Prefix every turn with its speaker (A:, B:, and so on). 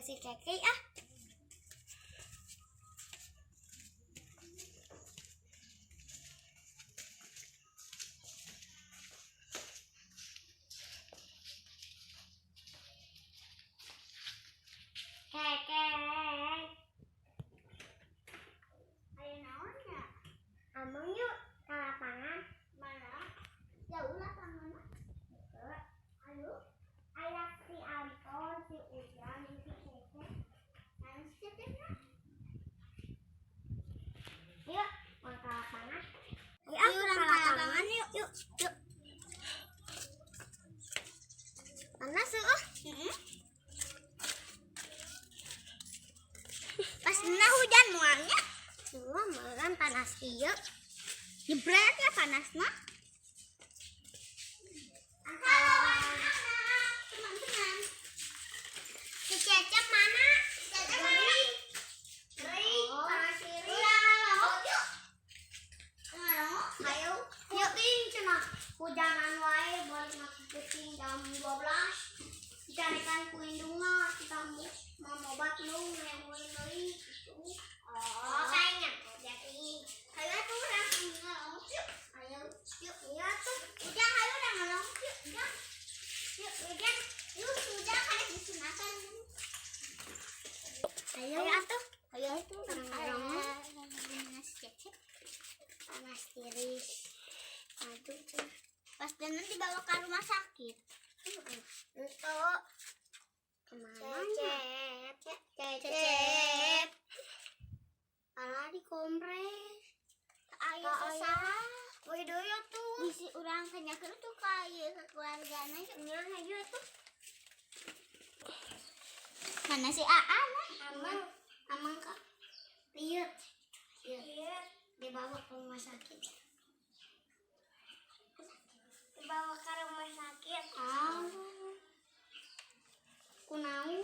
A: si Keke ah. Keke. Ayo naon ya? Amang yuk ke lapangan. Mana? Jauh lapangan. Ayo. Ayah si Anton, si Ujang, si Keke. Ayo si Keke ya. Yuk, mau ke lapangan. Ayo ke lapangan yuk, yuk, yuk. Panas yuk. Pas hujan mualnya. Dua malam panas iya. Jebret ya panasnya. Teman-teman. Si Cecep mana? Cecep mana? Beri. Panas diri. Yuk. Ayo. Yuk ting cenah. Hujanan wae balik masuk kucing jam 12. Dicarikan ku indungna kita mau obat lu yang mulai gitu. Oh, kayaknya jadi. Ayo tuh orang ngomong yuk. Ayo yuk. Iya tuh. Udah ayo udah ngomong yuk. Udah. Yuk udah. Yuk udah kan disunatan. Ayo tuh. Ayo tuh ngomong. Panas cecep. Panas tiris. Aduh tuh. Pas Denan dibawa ke rumah sakit. Itu kemana? Cecep. Alah di kompres. Ayo susah. Woi doyo tuh. Bisi urang kanyakeun tuh ka ieu keluargana cenah aja tuh. Mana si Aan? Amang ka. Lihat. Dibawa ke rumah sakit. Dibawa ke rumah sakit. Kunaon?